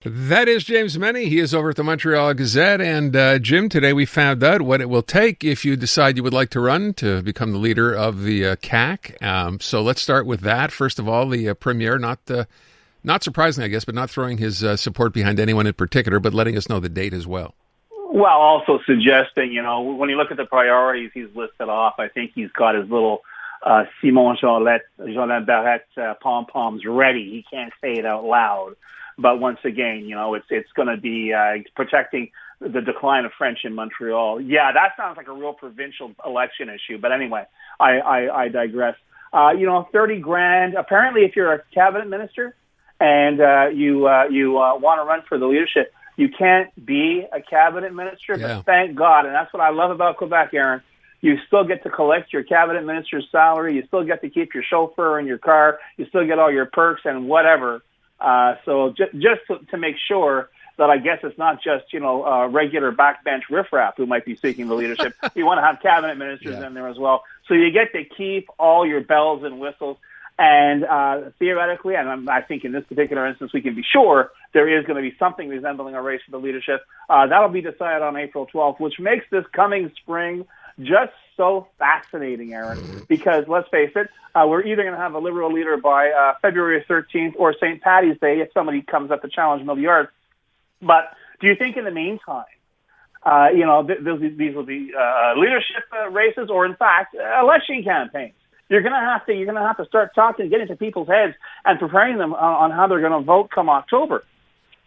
That is James Mennie. He is over at the Montreal Gazette. And Jim, today we found out what it will take if you decide you would like to run to become the leader of the CAQ. So let's start with that. First of all, the Premier, not surprisingly, I guess, but not throwing his support behind anyone in particular, but letting us know the date as well. Well, also suggesting, when you look at the priorities he's listed off, I think he's got his little Simon Jolin Barrette pom-poms ready. He can't say it out loud. But once again, it's going to be protecting the decline of French in Montreal. Yeah, that sounds like a real provincial election issue. But anyway, I digress. 30 grand. Apparently, if you're a cabinet minister and you want to run for the leadership, you can't be a cabinet minister. Yeah. But thank God, and that's what I love about Quebec, Aaron. You still get to collect your cabinet minister's salary. You still get to keep your chauffeur in your car. You still get all your perks and whatever. So just to make sure that I guess it's not just, regular backbench riffraff who might be seeking the leadership. You want to have cabinet ministers in there as well. So you get to keep all your bells and whistles. And theoretically, and I think in this particular instance, we can be sure there is going to be something resembling a race for the leadership. That'll be decided on April 12th, which makes this coming spring just so fascinating, Aaron, because let's face it, we're either going to have a Liberal leader by February 13th or St. Paddy's Day if somebody comes up to challenge Mill Yard. But do you think in the meantime, these will be leadership races or, in fact, election campaigns? You're going to have to start talking, get into people's heads, and preparing them on how they're going to vote come October.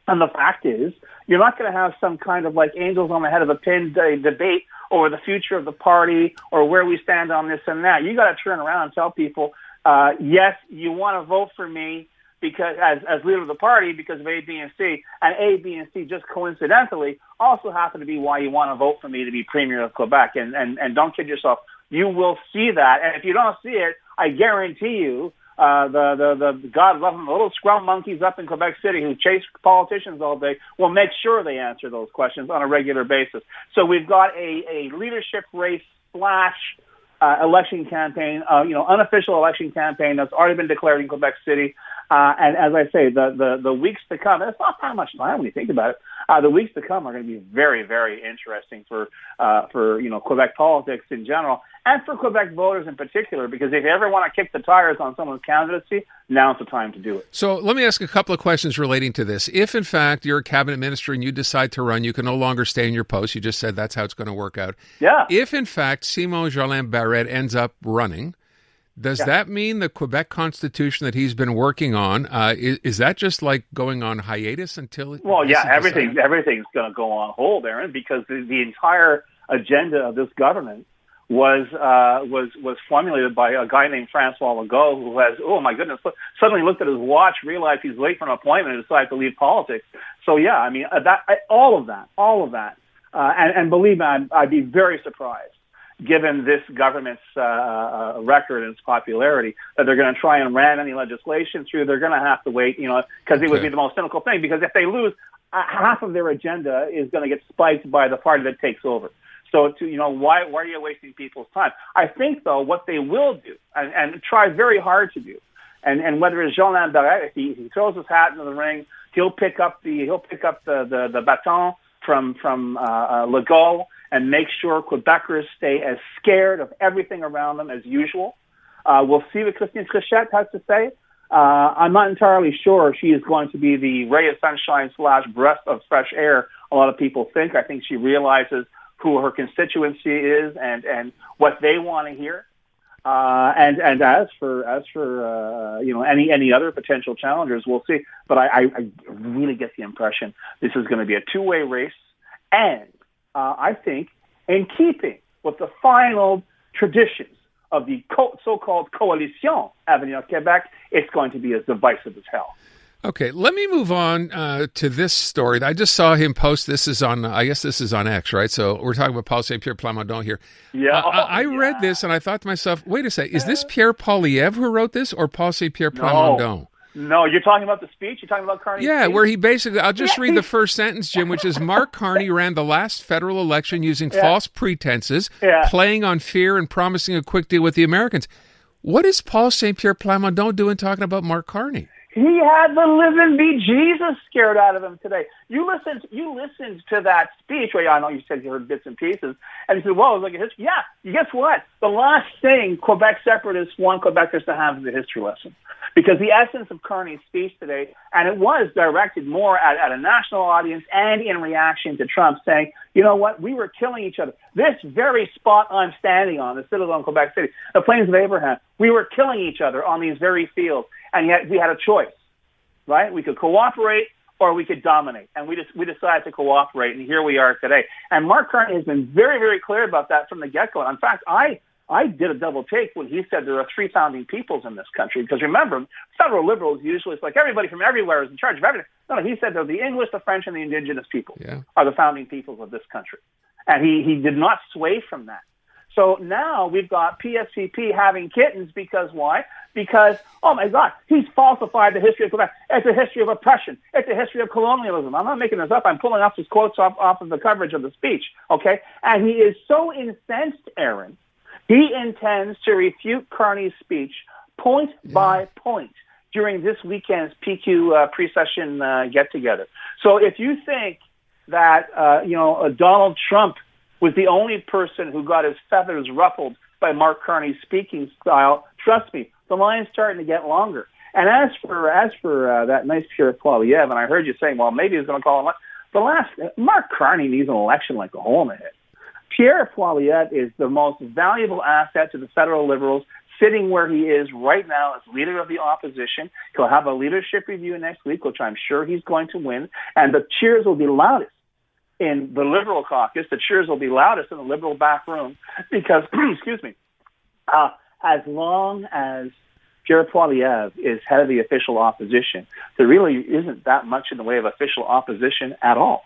And the fact is, you're not going to have some kind of like angels on the head of a pin debate over the future of the party or where we stand on this and that. You got to turn around and tell people, yes, you want to vote for me because as leader of the party because of A, B, and C, and A, B, and C just coincidentally also happen to be why you want to vote for me to be Premier of Quebec. And don't kid yourself, you will see that. And if you don't see it, I guarantee you, the God love them, the little scrum monkeys up in Quebec City who chase politicians all day will make sure they answer those questions on a regular basis. So we've got a leadership race / election campaign, unofficial election campaign that's already been declared in Quebec City. And as I say, the weeks to come, and it's not that much time when you think about it, the weeks to come are going to be very, very interesting for Quebec politics in general and for Quebec voters in particular, because if you ever want to kick the tires on someone's candidacy, now's the time to do it. So let me ask a couple of questions relating to this. If, in fact, you're a cabinet minister and you decide to run, you can no longer stay in your post. You just said that's how it's going to work out. Yeah. If, in fact, Simon Jolin Barrette ends up running, does that mean the Quebec Constitution that he's been working on, is that just like going on hiatus until... Well, yeah, everything's going to go on hold, Aaron, because the entire agenda of this government was formulated by a guy named Francois Legault, who has, oh my goodness, suddenly looked at his watch, realized he's late for an appointment, and decided to leave politics. So yeah, I mean, all of that, and believe me, I'd be very surprised, given this government's record and its popularity, that they're going to try and ram any legislation through. They're going to have to wait, because it would be the most cynical thing, because if they lose, half of their agenda is going to get spiked by the party that takes over. So, why are you wasting people's time? I think, though, what they will do, and try very hard to do, and whether it's Jean-Lambert Barrette, if he throws his hat into the ring, he'll pick up the baton from Legault and make sure Quebecers stay as scared of everything around them as usual. We'll see what Christine Trichette has to say. I'm not entirely sure she is going to be the ray of sunshine / breath of fresh air a lot of people think. I think she realizes who her constituency is and what they want to hear. And as for any other potential challengers, we'll see. But I really get the impression this is going to be a two-way race, and I think in keeping with the final traditions of the so-called Coalition Avenir Québec, it's going to be as divisive as hell. Okay, let me move on to this story. I just saw him post. This is on, I guess this is on X, right? So we're talking about Paul St. Pierre Plamondon here. Yeah. I read this and I thought to myself, wait a second, is this Pierre Poilievre who wrote this or Paul St. Pierre Plamondon? No, you're talking about the speech? You're talking about Carney's speech? Where he basically, I'll just read the first sentence, Jim, which is Mark Carney ran the last federal election using false pretenses, playing on fear and promising a quick deal with the Americans. What is Paul St. Pierre Plamondon doing talking about Mark Carney? He had the living bejesus scared out of him today. You listened to that speech. Well, I know you said you heard bits and pieces, and you said, "Well, it was like a history." Yeah, guess what? The last thing Quebec separatists want Quebecers to have is a history lesson, because the essence of Carney's speech today, and it was directed more at a national audience and in reaction to Trump saying, "You know what? We were killing each other. This very spot I'm standing on, the Citadel in Quebec City, the Plains of Abraham, we were killing each other on these very fields." And yet we had a choice, right? We could cooperate or we could dominate. And we decided to cooperate, and here we are today. And Mark Carney has been very, very clear about that from the get-go. In fact, I did a double take when he said there are 3 founding peoples in this country. Because remember, federal liberals usually, it's like everybody from everywhere is in charge of everything. No, he said they're the English, the French, and the indigenous peoples are the founding peoples of this country. And he did not sway from that. So now we've got PSPP having kittens because why? Because, oh my God, he's falsified the history of Quebec. It's a history of oppression. It's a history of colonialism. I'm not making this up. I'm pulling off his quotes off of the coverage of the speech, okay? And he is so incensed, Aaron, he intends to refute Carney's speech point by point during this weekend's PQ pre-session get-together. So if you think that, Donald Trump was the only person who got his feathers ruffled by Mark Carney's speaking style, trust me, the line's starting to get longer. And as for that nice Pierre Poilievre, and I heard you saying, well, maybe he's going to call him. Mark Carney needs an election like a hole in the head. Pierre Poilievre is the most valuable asset to the federal Liberals, sitting where he is right now as leader of the opposition. He'll have a leadership review next week, which I'm sure he's going to win, and the cheers will be loudest in the Liberal caucus. The cheers will be loudest in the Liberal back room because, excuse me, as long as Pierre Poilievre is head of the official opposition, there really isn't that much in the way of official opposition at all.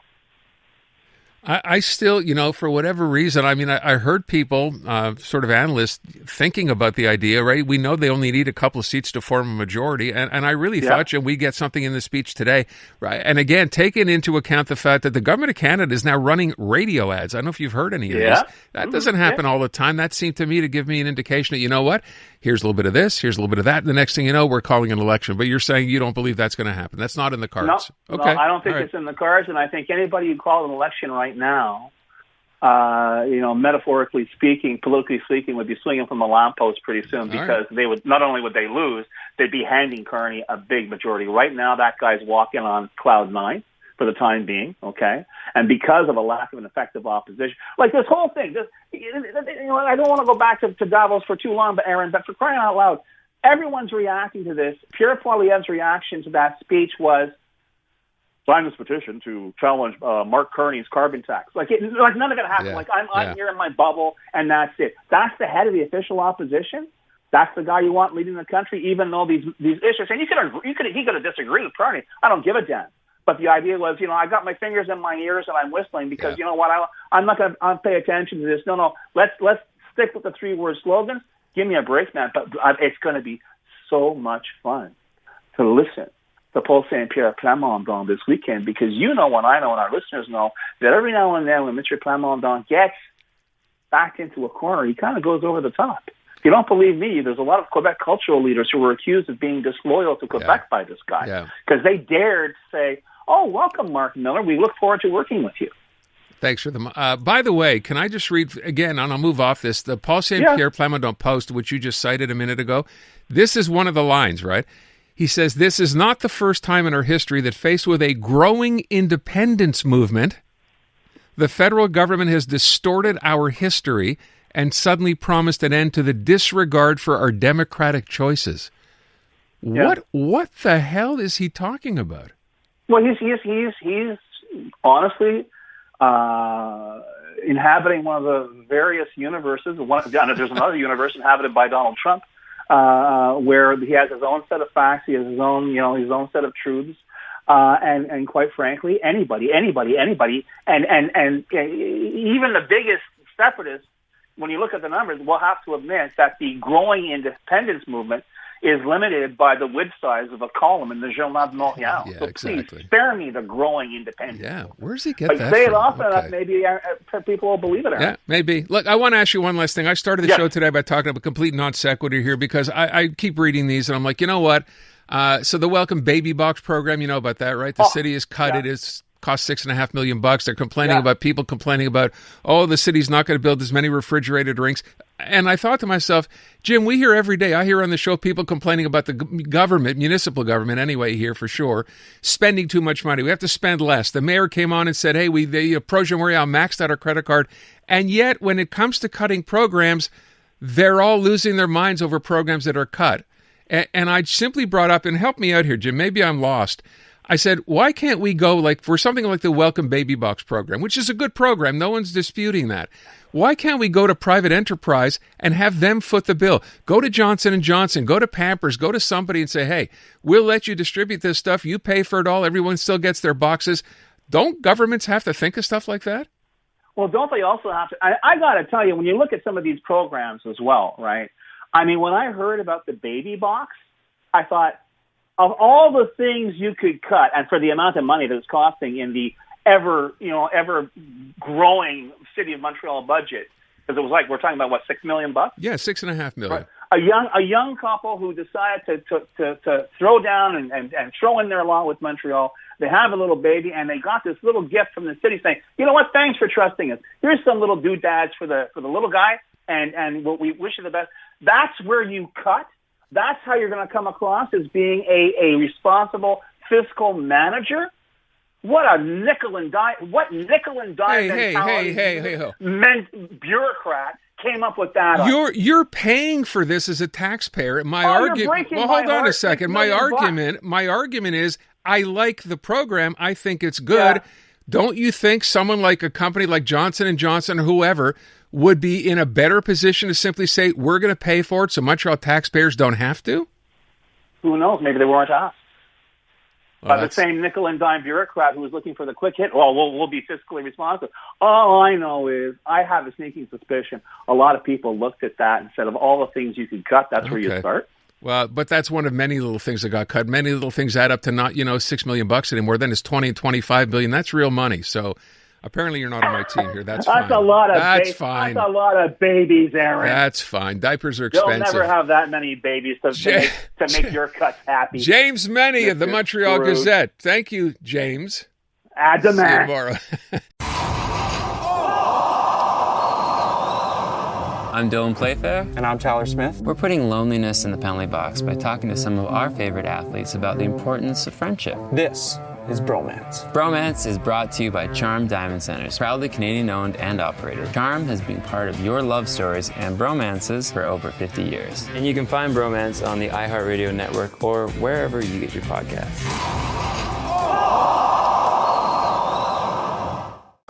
I still, for whatever reason, I mean, I heard people, sort of analysts, thinking about the idea, right? We know they only need a couple of seats to form a majority. And I really thought, we get something in the speech today, right? And again, taking into account the fact that the government of Canada is now running radio ads. I don't know if you've heard any of these. That doesn't happen all the time. That seemed to me to give me an indication that, you know what? Here's a little bit of this, here's a little bit of that. And the next thing you know, we're calling an election. But you're saying you don't believe that's going to happen. That's not in the cards. No, I don't think it's in the cards. And I think anybody who called an election right now, metaphorically speaking, politically speaking, would be swinging from a lamppost pretty soon because they would, not only would they lose, they'd be handing Carney a big majority. Right now, that guy's walking on cloud 9 for the time being, okay? And because of a lack of an effective opposition, like this whole thing, I don't want to go back to Davos for too long, but Aaron, but for crying out loud, everyone's reacting to this. Pierre Poilievre's reaction to that speech was, sign this petition to challenge Mark Carney's carbon tax. Like none of it happened. Like I'm here in my bubble, and that's it. That's the head of the official opposition. That's the guy you want leading the country, even though these issues. And he could have disagreed with Carney. I don't give a damn. But the idea was, I got my fingers in my ears and I'm whistling because you know what? I'm not going to pay attention to this. No. Let's stick with the 3-word slogans. Give me a break, man. But it's going to be so much fun to listen to Paul St. Pierre Plamondon this weekend because and I know and our listeners know that every now and then when Mr. Plamondon gets backed into a corner, he kind of goes over the top. If you don't believe me, there's a lot of Quebec cultural leaders who were accused of being disloyal to Quebec by this guy because they dared say, oh, welcome, Mark Miller. We look forward to working with you. Thanks for them. By the way, can I just read again, and I'll move off this, the Paul St. Pierre Plamondon post, which you just cited a minute ago. This is one of the lines, right? He says, this is not the first time in our history that faced with a growing independence movement, the federal government has distorted our history and suddenly promised an end to the disregard for our democratic choices. What the hell is he talking about? Well, he's honestly inhabiting one of the various universes. There's another universe inhabited by Donald Trump, where he has his own set of facts, he has his own set of truths, and quite frankly, anybody, and even the biggest separatists, when you look at the numbers, will have to admit that the growing independence movement is limited by the width size of a column in the Journal de Montreal. Yeah, so exactly. Please spare me the growing independence. Yeah, where does he get but that say from? it often enough, Okay. maybe people will believe it. Aaron. Yeah, maybe. Look, I want to ask you one last thing. I started the show today by talking about complete non sequitur here because I keep reading these and I'm like, you know what? So the Welcome Baby Box program, you know about that, right? The city has cut it. It's cost $6.5 million. They're complaining about people complaining about, the city's not going to build as many refrigerated rinks. And I thought to myself, Jim, we hear every day, I hear on the show people complaining about the government, municipal government anyway here for sure, spending too much money. We have to spend less. The mayor came on and said, hey, Projet Montreal maxed out our credit card. And yet when it comes to cutting programs, they're all losing their minds over programs that are cut. And I simply brought up, and help me out here, Jim, maybe I'm lost. I said, why can't we go for something like the Welcome Baby Box program, which is a good program. No one's disputing that. Why can't we go to private enterprise and have them foot the bill? Go to Johnson & Johnson, go to Pampers, go to somebody and say, hey, we'll let you distribute this stuff. You pay for it all. Everyone still gets their boxes. Don't governments have to think of stuff like that? Well, don't they also have to? I got to tell you, when you look at some of these programs as well, right? I mean, when I heard about the baby box, I thought, of all the things you could cut, and for the amount of money that it's costing in the ever growing city of Montreal budget, because it was we're talking about $6 million? Yeah, $6.5 million. Right. A young couple who decided to throw down and throw in their lot with Montreal. They have a little baby, and they got this little gift from the city saying, you know what? Thanks for trusting us. Here's some little doodads for the little guy, and we wish you the best. That's where you cut. That's how you're going to come across as being a responsible fiscal manager. What a nickel and dime bureaucrat came up with that. You're paying for this as a taxpayer. My argument. Well, hold on a second. My argument is I like the program. I think it's good. Yeah. Don't you think someone like a company like Johnson & Johnson or whoever would be in a better position to simply say, we're going to pay for it so Montreal taxpayers don't have to? Who knows? Maybe they weren't asked. By the same nickel and dime bureaucrat who was looking for the quick hit. Well, we'll be fiscally responsive. All I know is I have a sneaking suspicion a lot of people looked at that and said, of all the things you could cut, that's where you start. Well, but that's one of many little things that got cut. Many little things add up to not, $6 million anymore. Then it's 20 and 25 billion. That's real money. So apparently you're not on my team here. That's fine. That's a lot of fine. That's a lot of babies, Aaron. That's fine. Diapers are expensive. You'll never have that many babies to make your cuts happy. James Mennie of the Montreal Gazette. Thank you, James. Add the man. See you tomorrow. I'm Dylan Playfair. And I'm Tyler Smith. We're putting loneliness in the penalty box by talking to some of our favorite athletes about the importance of friendship. This is Bromance. Bromance is brought to you by Charm Diamond Centers, proudly Canadian-owned and operated. Charm has been part of your love stories and bromances for over 50 years. And you can find Bromance on the iHeartRadio network or wherever you get your podcasts.